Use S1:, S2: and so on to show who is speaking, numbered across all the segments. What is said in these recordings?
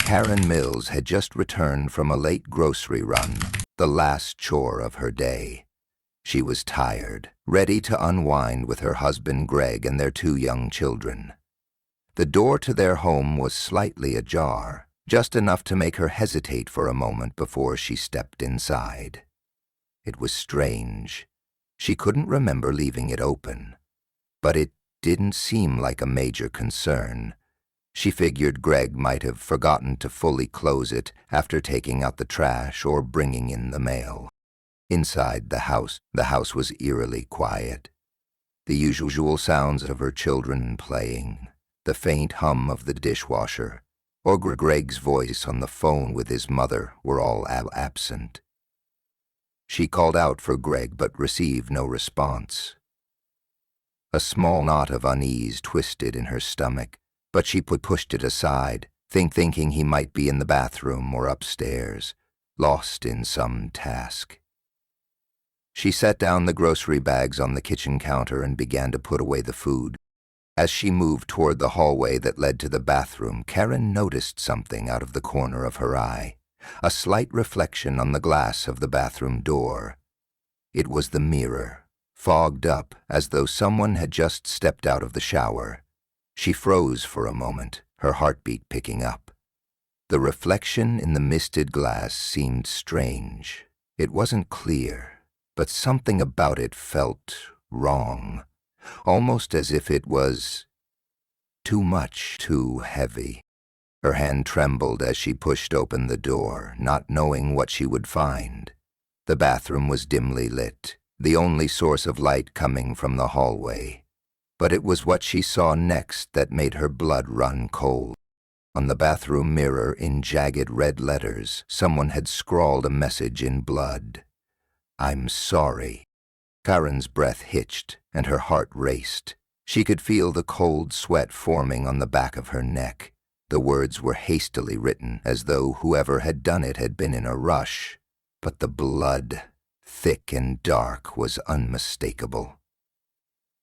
S1: Karen Mills had just returned from a late grocery run, the last chore of her day. She was tired, ready to unwind with her husband Greg and their 2 young children. The door to their home was slightly ajar, just enough to make her hesitate for a moment before she stepped inside. It was strange. She couldn't remember leaving it open, but it didn't seem like a major concern. She figured Greg might have forgotten to fully close it after taking out the trash or bringing in the mail. Inside the house was eerily quiet. The usual sounds of her children playing, the faint hum of the dishwasher, or Greg's voice on the phone with his mother were all absent. She called out for Greg but received no response. A small knot of unease twisted in her stomach, but she pushed it aside, thinking he might be in the bathroom or upstairs, lost in some task. She set down the grocery bags on the kitchen counter and began to put away the food. As she moved toward the hallway that led to the bathroom, Karen noticed something out of the corner of her eye, a slight reflection on the glass of the bathroom door. It was the mirror, fogged up as though someone had just stepped out of the shower. She froze for a moment, her heartbeat picking up. The reflection in the misted glass seemed strange. It wasn't clear, but something about it felt wrong, almost as if it was too much, too heavy. Her hand trembled as she pushed open the door, not knowing what she would find. The bathroom was dimly lit, the only source of light coming from the hallway. But it was what she saw next that made her blood run cold. On the bathroom mirror, in jagged red letters, someone had scrawled a message in blood. "I'm sorry." Karen's breath hitched, and her heart raced. She could feel the cold sweat forming on the back of her neck. The words were hastily written, as though whoever had done it had been in a rush. But the blood, thick and dark, was unmistakable.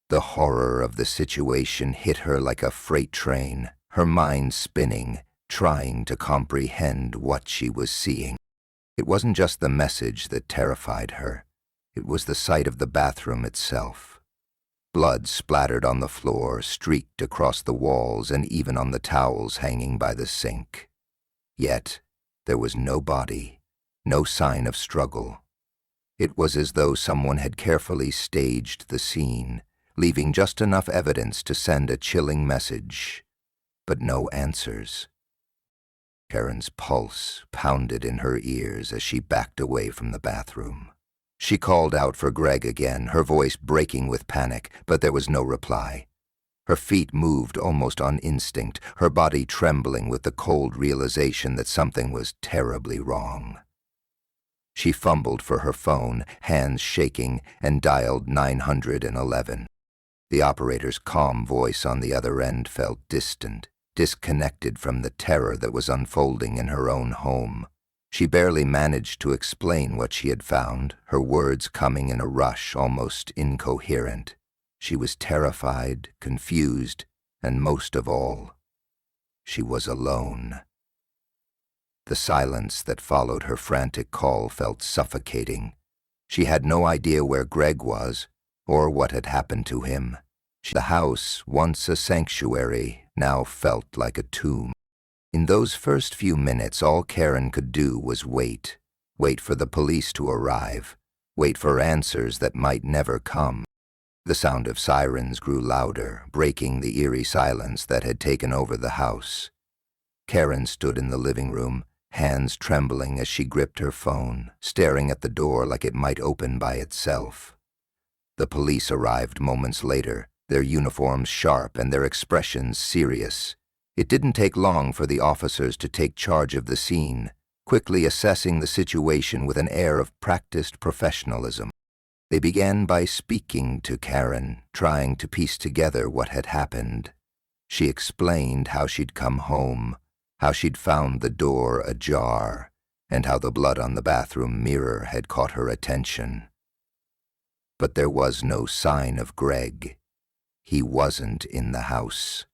S1: The horror of the situation hit her like a freight train, her mind spinning, trying to comprehend what she was seeing. It wasn't just the message that terrified her. It was the sight of the bathroom itself. Blood splattered on the floor, streaked across the walls, and even on the towels hanging by the sink. Yet, there was no body, no sign of struggle. It was as though someone had carefully staged the scene, leaving just enough evidence to send a chilling message, but no answers. Karen's pulse pounded in her ears as she backed away from the bathroom. She called out for Greg again, her voice breaking with panic, but there was no reply. Her feet moved almost on instinct, her body trembling with the cold realization that something was terribly wrong. She fumbled for her phone, hands shaking, and dialed 911. The operator's calm voice on the other end felt distant, disconnected from the terror that was unfolding in her own home. She barely managed to explain what she had found, her words coming in a rush, almost incoherent. She was terrified, confused, and most of all, she was alone. The silence that followed her frantic call felt suffocating. She had no idea where Greg was, or what had happened to him. The house, once a sanctuary, now felt like a tomb. In those first few minutes, all Karen could do was wait for the police to arrive, wait for answers that might never come. The sound of sirens grew louder, breaking the eerie silence that had taken over the house. Karen stood in the living room, hands trembling as she gripped her phone, staring at the door like it might open by itself. The police arrived moments later, their uniforms sharp and their expressions serious. It didn't take long for the officers to take charge of the scene, quickly assessing the situation with an air of practiced professionalism. They began by speaking to Karen, trying to piece together what had happened. She explained how she'd come home, how she'd found the door ajar, and how the blood on the bathroom mirror had caught her attention. But there was no sign of Greg. He wasn't in the house,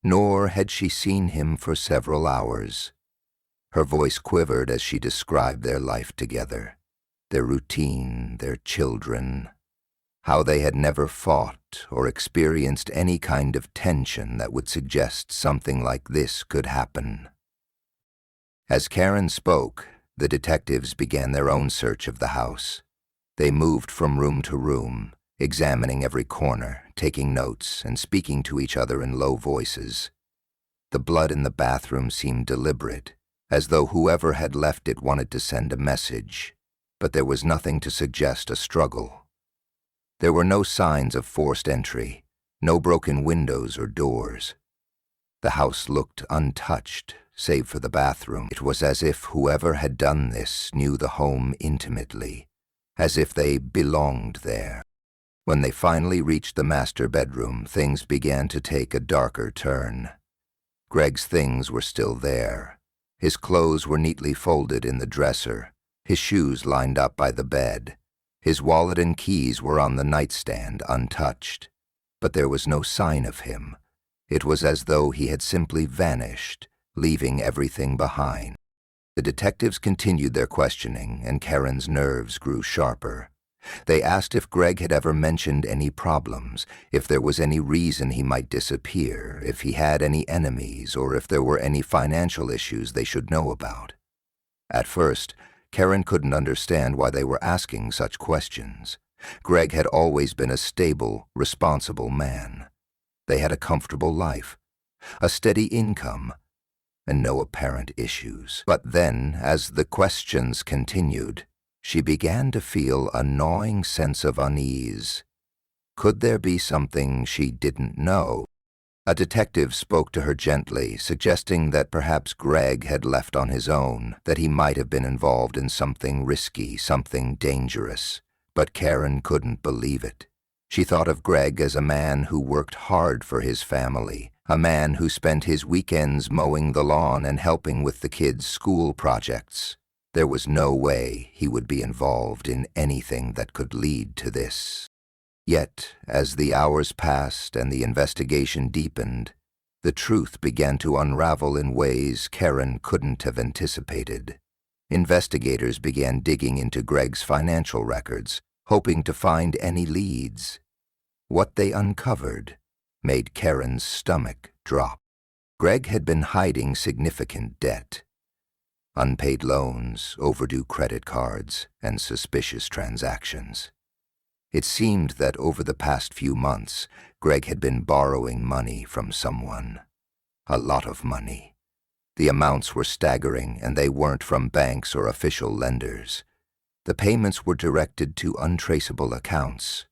S1: nor had she seen him for several hours. Her voice quivered as she described their life together, their routine, their children, how they had never fought or experienced any kind of tension that would suggest something like this could happen. As Karen spoke, the detectives began their own search of the house. They moved from room to room, examining every corner, taking notes, and speaking to each other in low voices. The blood in the bathroom seemed deliberate, as though whoever had left it wanted to send a message, but there was nothing to suggest a struggle. There were no signs of forced entry, no broken windows or doors. The house looked untouched, save for the bathroom. It was as if whoever had done this knew the home intimately, as if they belonged there. When they finally reached the master bedroom, things began to take a darker turn. Greg's things were still there. His clothes were neatly folded in the dresser, his shoes lined up by the bed. His wallet and keys were on the nightstand, untouched. But there was no sign of him. It was as though he had simply vanished, leaving everything behind. The detectives continued their questioning, and Karen's nerves grew sharper. They asked if Greg had ever mentioned any problems, if there was any reason he might disappear, if he had any enemies, or if there were any financial issues they should know about. At first, Karen couldn't understand why they were asking such questions. Greg had always been a stable, responsible man. They had a comfortable life, a steady income, and no apparent issues. But then, as the questions continued, she began to feel a gnawing sense of unease. Could there be something she didn't know? A detective spoke to her gently, suggesting that perhaps Greg had left on his own, that he might have been involved in something risky, something dangerous. But Karen couldn't believe it. She thought of Greg as a man who worked hard for his family, a man who spent his weekends mowing the lawn and helping with the kids' school projects. There was no way he would be involved in anything that could lead to this. Yet, as the hours passed and the investigation deepened, the truth began to unravel in ways Karen couldn't have anticipated. Investigators began digging into Greg's financial records, hoping to find any leads. What they uncovered made Karen's stomach drop. Greg had been hiding significant debt. Unpaid loans, overdue credit cards, and suspicious transactions. It seemed that over the past few months, Greg had been borrowing money from someone. A lot of money. The amounts were staggering, and they weren't from banks or official lenders. The payments were directed to untraceable accounts,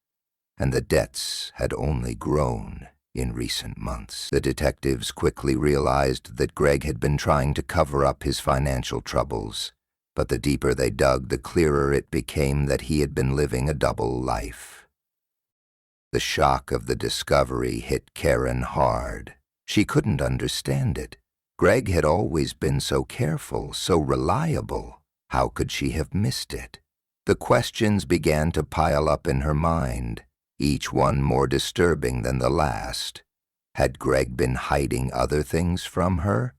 S1: and the debts had only grown in recent months. The detectives quickly realized that Greg had been trying to cover up his financial troubles, but the deeper they dug, the clearer it became that he had been living a double life. The shock of the discovery hit Karen hard. She couldn't understand it. Greg had always been so careful, so reliable. How could she have missed it? The questions began to pile up in her mind, each one more disturbing than the last. Had Greg been hiding other things from her?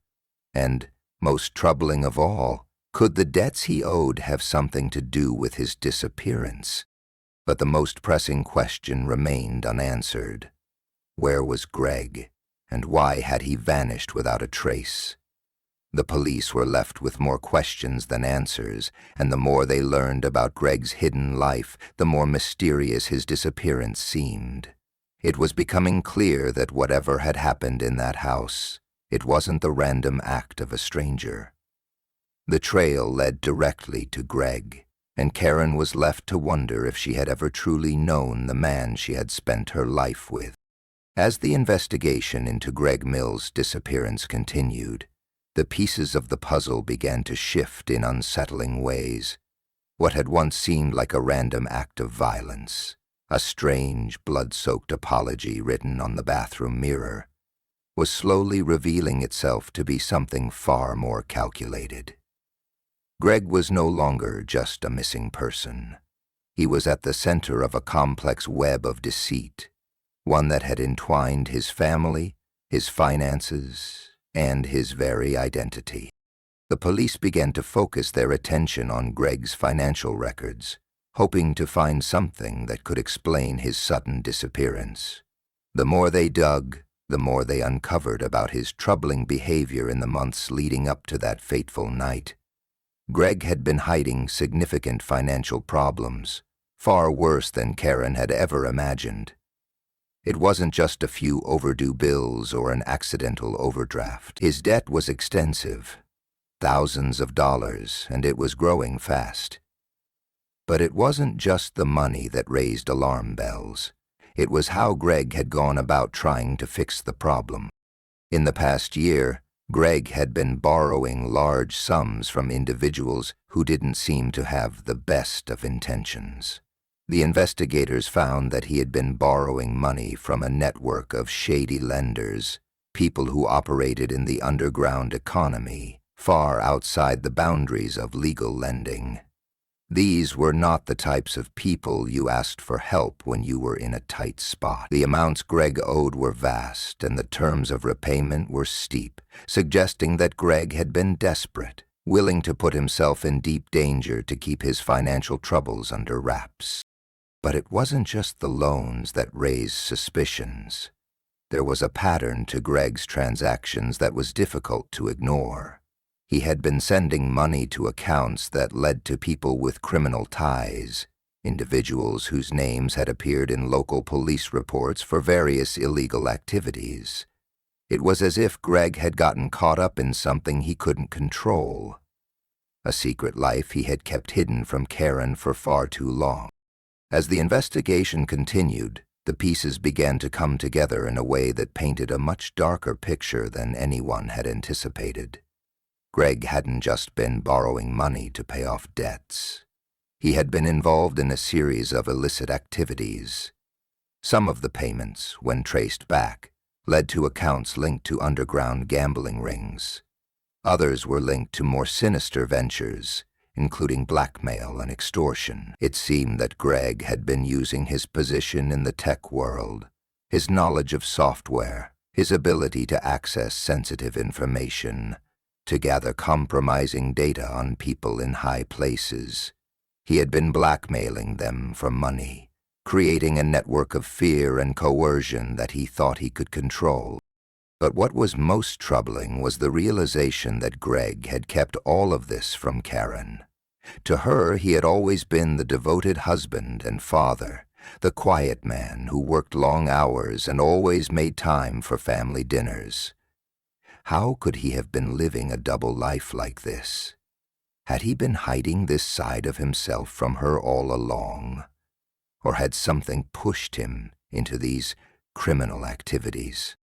S1: And, most troubling of all, could the debts he owed have something to do with his disappearance? But the most pressing question remained unanswered. Where was Greg, and why had he vanished without a trace? The police were left with more questions than answers, and the more they learned about Greg's hidden life, the more mysterious his disappearance seemed. It was becoming clear that whatever had happened in that house, it wasn't the random act of a stranger. The trail led directly to Greg, and Karen was left to wonder if she had ever truly known the man she had spent her life with. As the investigation into Greg Mills' disappearance continued, the pieces of the puzzle began to shift in unsettling ways. What had once seemed like a random act of violence, a strange, blood-soaked apology written on the bathroom mirror, was slowly revealing itself to be something far more calculated. Greg was no longer just a missing person. He was at the center of a complex web of deceit, one that had entwined his family, his finances, and his very identity. The police began to focus their attention on Greg's financial records, hoping to find something that could explain his sudden disappearance. The more they dug, the more they uncovered about his troubling behavior in the months leading up to that fateful night. Greg had been hiding significant financial problems, far worse than Karen had ever imagined. It wasn't just a few overdue bills or an accidental overdraft. His debt was extensive, thousands of dollars, and it was growing fast. But it wasn't just the money that raised alarm bells. It was how Greg had gone about trying to fix the problem. In the past year, Greg had been borrowing large sums from individuals who didn't seem to have the best of intentions. The investigators found that he had been borrowing money from a network of shady lenders, people who operated in the underground economy, far outside the boundaries of legal lending. These were not the types of people you asked for help when you were in a tight spot. The amounts Greg owed were vast, and the terms of repayment were steep, suggesting that Greg had been desperate, willing to put himself in deep danger to keep his financial troubles under wraps. But it wasn't just the loans that raised suspicions. There was a pattern to Greg's transactions that was difficult to ignore. He had been sending money to accounts that led to people with criminal ties, individuals whose names had appeared in local police reports for various illegal activities. It was as if Greg had gotten caught up in something he couldn't control, a secret life he had kept hidden from Karen for far too long. As the investigation continued, the pieces began to come together in a way that painted a much darker picture than anyone had anticipated. Greg hadn't just been borrowing money to pay off debts. He had been involved in a series of illicit activities. Some of the payments, when traced back, led to accounts linked to underground gambling rings. Others were linked to more sinister ventures, including blackmail and extortion. It seemed that Greg had been using his position in the tech world, his knowledge of software, his ability to access sensitive information, to gather compromising data on people in high places. He had been blackmailing them for money, creating a network of fear and coercion that he thought he could control. But what was most troubling was the realization that Greg had kept all of this from Karen. To her, he had always been the devoted husband and father, the quiet man who worked long hours and always made time for family dinners. How could he have been living a double life like this? Had he been hiding this side of himself from her all along? Or had something pushed him into these criminal activities?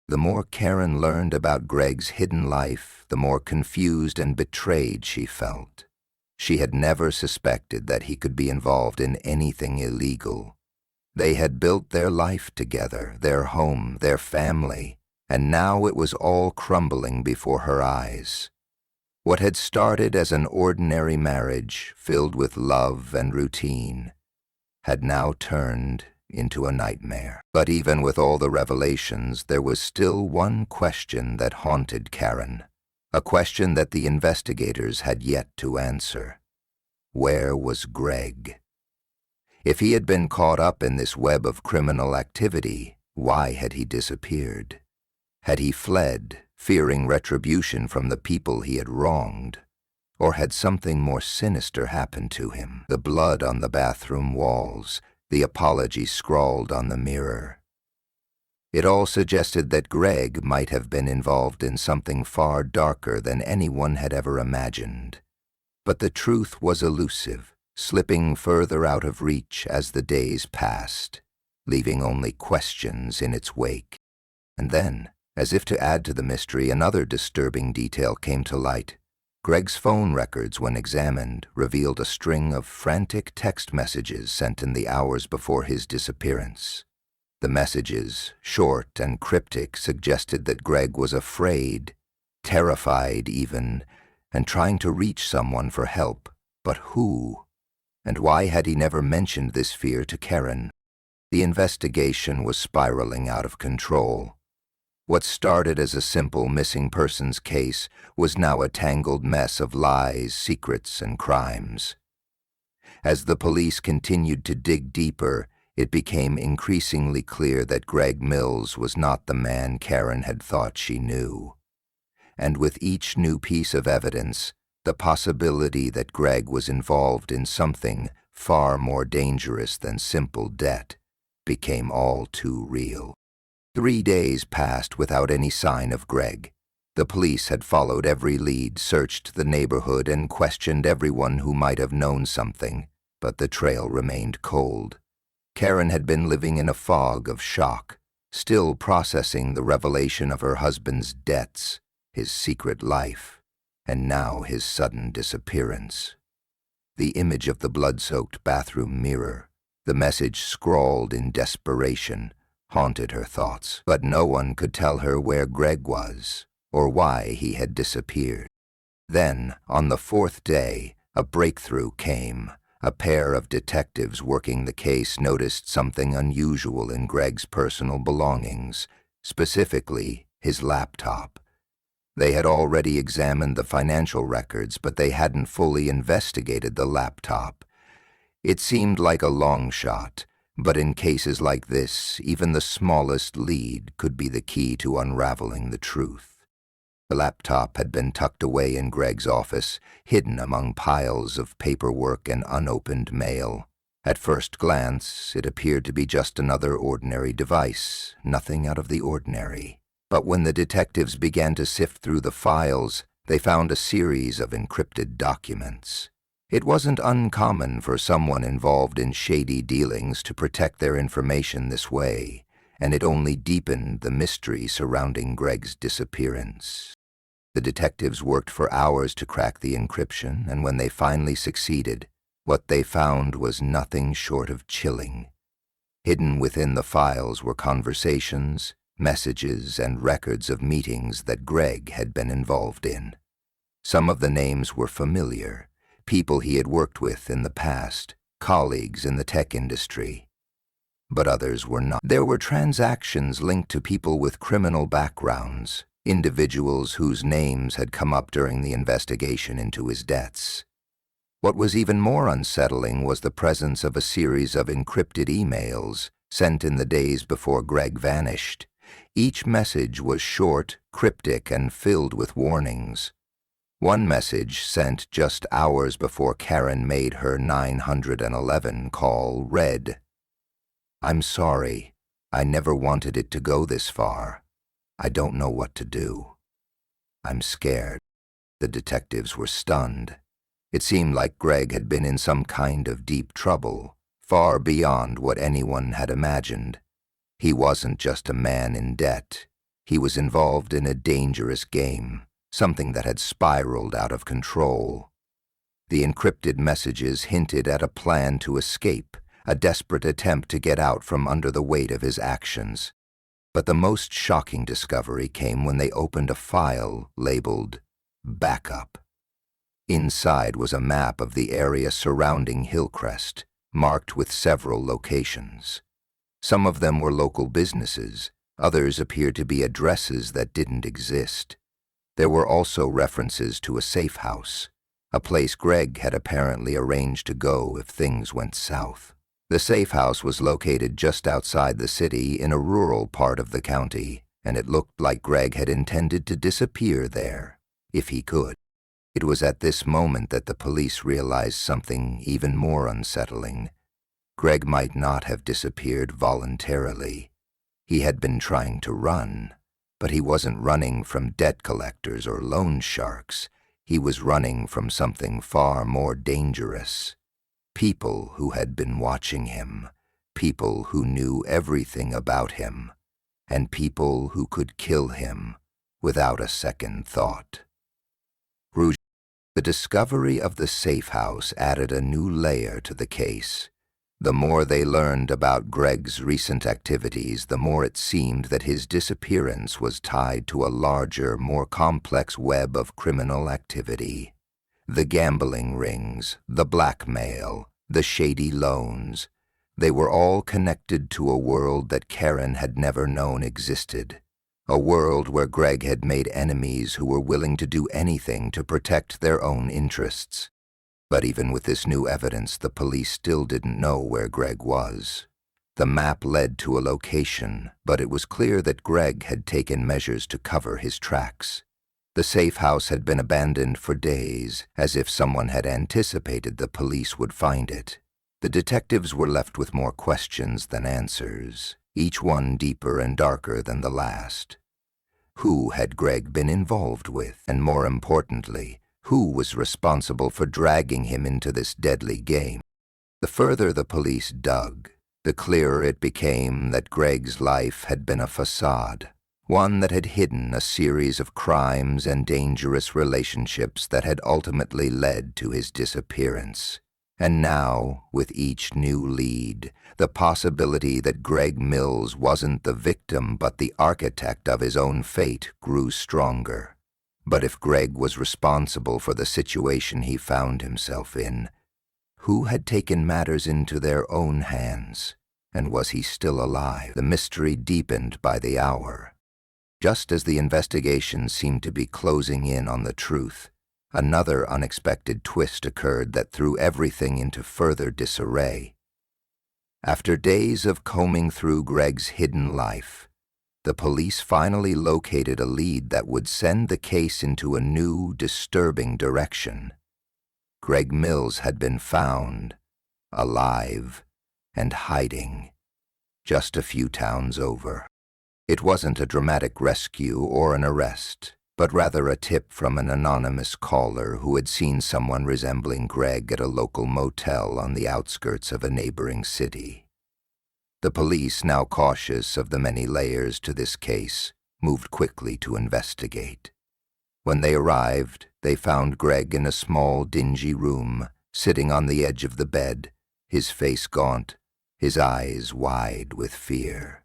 S1: The more Karen learned about Greg's hidden life, the more confused and betrayed she felt. She had never suspected that he could be involved in anything illegal. They had built their life together, their home, their family, and now it was all crumbling before her eyes. What had started as an ordinary marriage filled with love and routine had now turned into a nightmare. But even with all the revelations, there was still one question that haunted Karen, a question that the investigators had yet to answer. Where was Greg? If he had been caught up in this web of criminal activity, why had he disappeared? Had he fled, fearing retribution from the people he had wronged? Or had something more sinister happened to him? The blood on the bathroom walls, the apology scrawled on the mirror. It all suggested that Greg might have been involved in something far darker than anyone had ever imagined. But the truth was elusive, slipping further out of reach as the days passed, leaving only questions in its wake. And then, as if to add to the mystery, another disturbing detail came to light. Greg's phone records, when examined, revealed a string of frantic text messages sent in the hours before his disappearance. The messages, short and cryptic, suggested that Greg was afraid, terrified even, and trying to reach someone for help. But who? And why had he never mentioned this fear to Karen? The investigation was spiraling out of control. What started as a simple missing persons case was now a tangled mess of lies, secrets, and crimes. As the police continued to dig deeper, it became increasingly clear that Greg Mills was not the man Karen had thought she knew. And with each new piece of evidence, the possibility that Greg was involved in something far more dangerous than simple debt became all too real. 3 days passed without any sign of Greg. The police had followed every lead, searched the neighborhood, and questioned everyone who might have known something, but the trail remained cold. Karen had been living in a fog of shock, still processing the revelation of her husband's debts, his secret life, and now his sudden disappearance. The image of the blood-soaked bathroom mirror, the message scrawled in desperation, haunted her thoughts, but no one could tell her where Greg was or why he had disappeared. Then, on the 4th day, a breakthrough came. A pair of detectives working the case noticed something unusual in Greg's personal belongings, specifically his laptop. They had already examined the financial records, but they hadn't fully investigated the laptop. It seemed like a long shot, but in cases like this, even the smallest lead could be the key to unraveling the truth. The laptop had been tucked away in Greg's office, hidden among piles of paperwork and unopened mail. At first glance, it appeared to be just another ordinary device, nothing out of the ordinary. But when the detectives began to sift through the files, they found a series of encrypted documents. It wasn't uncommon for someone involved in shady dealings to protect their information this way, and it only deepened the mystery surrounding Greg's disappearance. The detectives worked for hours to crack the encryption, and when they finally succeeded, what they found was nothing short of chilling. Hidden within the files were conversations, messages, and records of meetings that Greg had been involved in. Some of the names were familiar, people he had worked with in the past, colleagues in the tech industry. But others were not. There were transactions linked to people with criminal backgrounds, individuals whose names had come up during the investigation into his debts. What was even more unsettling was the presence of a series of encrypted emails sent in the days before Greg vanished. Each message was short, cryptic, and filled with warnings. One message, sent just hours before Karen made her 911 call, read, "I'm sorry. I never wanted it to go this far. I don't know what to do. I'm scared." The detectives were stunned. It seemed like Greg had been in some kind of deep trouble, far beyond what anyone had imagined. He wasn't just a man in debt. He was involved in a dangerous game, something that had spiraled out of control. The encrypted messages hinted at a plan to escape, a desperate attempt to get out from under the weight of his actions. But the most shocking discovery came when they opened a file labeled Backup. Inside was a map of the area surrounding Hillcrest, marked with several locations. Some of them were local businesses, others appeared to be addresses that didn't exist. There were also references to a safe house, a place Greg had apparently arranged to go if things went south. The safe house was located just outside the city in a rural part of the county, and it looked like Greg had intended to disappear there, if he could. It was at this moment that the police realized something even more unsettling. Greg might not have disappeared voluntarily. He had been trying to run, but he wasn't running from debt collectors or loan sharks. He was running from something far more dangerous. People who had been watching him, people who knew everything about him, and people who could kill him without a second thought. The discovery of the safe house added a new layer to the case. The more they learned about Greg's recent activities, the more it seemed that his disappearance was tied to a larger, more complex web of criminal activity. The gambling rings, the blackmail, the shady loans, they were all connected to a world that Karen had never known existed. A world where Greg had made enemies who were willing to do anything to protect their own interests. But even with this new evidence, the police still didn't know where Greg was. The map led to a location, but it was clear that Greg had taken measures to cover his tracks. The safe house had been abandoned for days, as if someone had anticipated the police would find it. The detectives were left with more questions than answers, each one deeper and darker than the last. Who had Greg been involved with? And more importantly, who was responsible for dragging him into this deadly game? The further the police dug, the clearer it became that Greg's life had been a facade, one that had hidden a series of crimes and dangerous relationships that had ultimately led to his disappearance. And now, with each new lead, the possibility that Greg Mills wasn't the victim but the architect of his own fate grew stronger. But if Greg was responsible for the situation he found himself in, who had taken matters into their own hands? And was he still alive? The mystery deepened by the hour. Just as the investigation seemed to be closing in on the truth, another unexpected twist occurred that threw everything into further disarray. After days of combing through Greg's hidden life, the police finally located a lead that would send the case into a new, disturbing direction. Greg Mills had been found, alive, and hiding, just a few towns over. It wasn't a dramatic rescue or an arrest, but rather a tip from an anonymous caller who had seen someone resembling Greg at a local motel on the outskirts of a neighboring city. The police, now cautious of the many layers to this case, moved quickly to investigate. When they arrived, they found Greg in a small, dingy room, sitting on the edge of the bed, his face gaunt, his eyes wide with fear.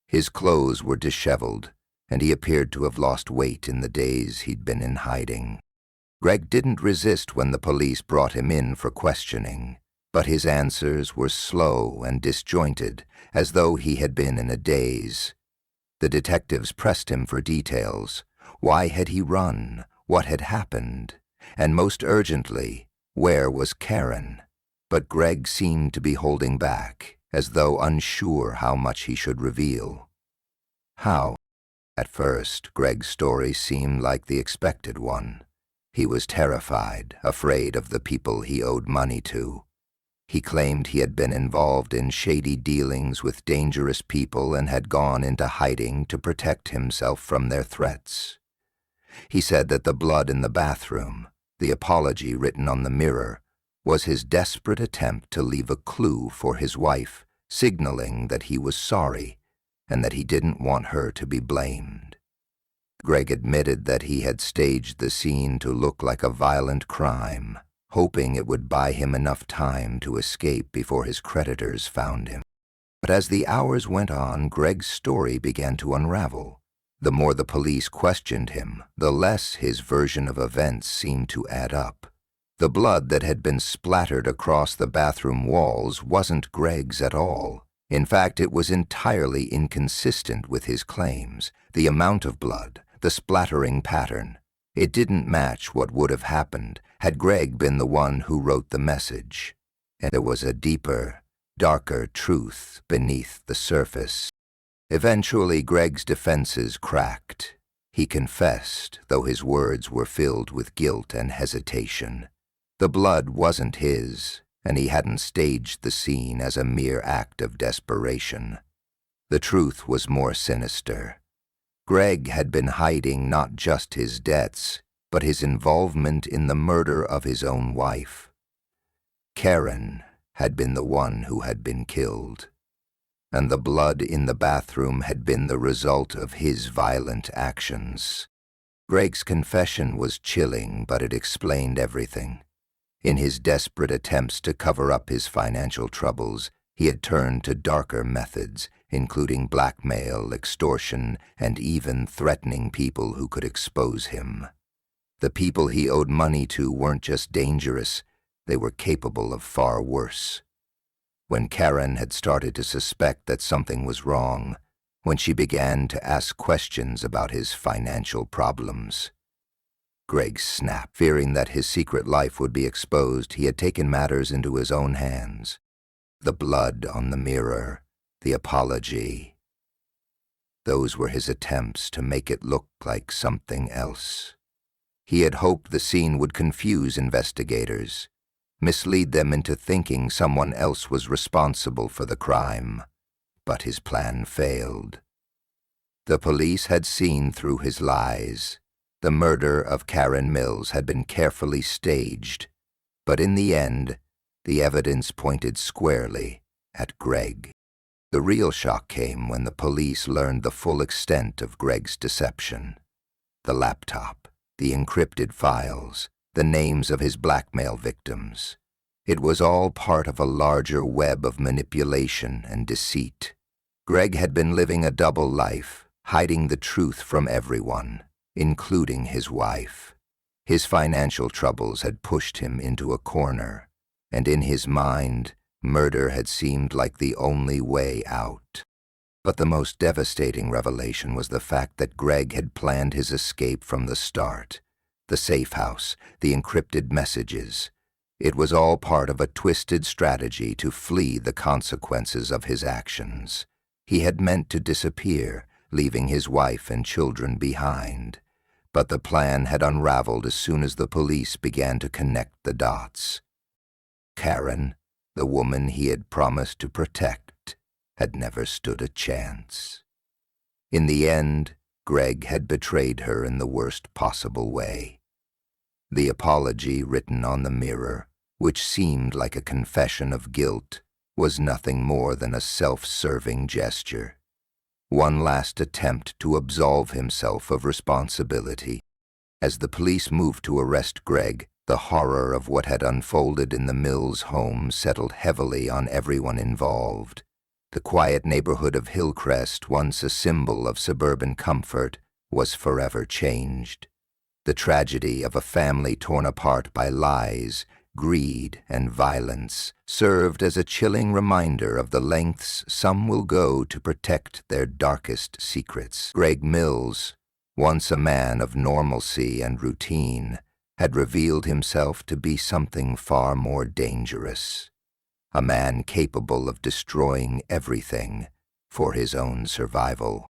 S1: His clothes were disheveled, and he appeared to have lost weight in the days he'd been in hiding. Greg didn't resist when the police brought him in for questioning, but his answers were slow and disjointed, as though he had been in a daze. The detectives pressed him for details. Why had he run? What had happened? And most urgently, where was Karen? But Greg seemed to be holding back, as though unsure how much he should reveal. How? At first, Greg's story seemed like the expected one. He was terrified, afraid of the people he owed money to. He claimed he had been involved in shady dealings with dangerous people and had gone into hiding to protect himself from their threats. He said that the blood in the bathroom, the apology written on the mirror, was his desperate attempt to leave a clue for his wife, signaling that he was sorry and that he didn't want her to be blamed. Greg admitted that he had staged the scene to look like a violent crime, hoping it would buy him enough time to escape before his creditors found him. But as the hours went on, Greg's story began to unravel. The more the police questioned him, the less his version of events seemed to add up. The blood that had been splattered across the bathroom walls wasn't Greg's at all. In fact, it was entirely inconsistent with his claims. The amount of blood, the splattering pattern, it didn't match what would have happened had Greg been the one who wrote the message. And there was a deeper, darker truth beneath the surface. Eventually, Greg's defenses cracked. He confessed, though his words were filled with guilt and hesitation. The blood wasn't his, and he hadn't staged the scene as a mere act of desperation. The truth was more sinister. Greg had been hiding not just his debts, but his involvement in the murder of his own wife. Karen had been the one who had been killed, and the blood in the bathroom had been the result of his violent actions. Greg's confession was chilling, but it explained everything. In his desperate attempts to cover up his financial troubles, he had turned to darker methods, including blackmail, extortion, and even threatening people who could expose him. The people he owed money to weren't just dangerous, they were capable of far worse. When Karen had started to suspect that something was wrong, when she began to ask questions about his financial problems. Greg snapped. Fearing that his secret life would be exposed, he had taken matters into his own hands. The blood on the mirror, the apology. Those were his attempts to make it look like something else. He had hoped the scene would confuse investigators, mislead them into thinking someone else was responsible for the crime. But his plan failed. The police had seen through his lies. The murder of Karen Mills had been carefully staged, but in the end, the evidence pointed squarely at Greg. The real shock came when the police learned the full extent of Greg's deception. The laptop, the encrypted files, the names of his blackmail victims. It was all part of a larger web of manipulation and deceit. Greg had been living a double life, hiding the truth from everyone, including his wife. His financial troubles had pushed him into a corner, and in his mind, murder had seemed like the only way out. But the most devastating revelation was the fact that Greg had planned his escape from the start. The safe house, the encrypted messages. It was all part of a twisted strategy to flee the consequences of his actions. He had meant to disappear, leaving his wife and children behind. But the plan had unraveled as soon as the police began to connect the dots. Karen, the woman he had promised to protect, had never stood a chance. In the end, Greg had betrayed her in the worst possible way. The apology written on the mirror, which seemed like a confession of guilt, was nothing more than a self-serving gesture. One last attempt to absolve himself of responsibility. As the police moved to arrest Greg, the horror of what had unfolded in the Mills home settled heavily on everyone involved. The quiet neighborhood of Hillcrest, once a symbol of suburban comfort, was forever changed. The tragedy of a family torn apart by lies, greed, and violence served as a chilling reminder of the lengths some will go to protect their darkest secrets. Greg Mills, once a man of normalcy and routine, had revealed himself to be something far more dangerous. A man capable of destroying everything for his own survival.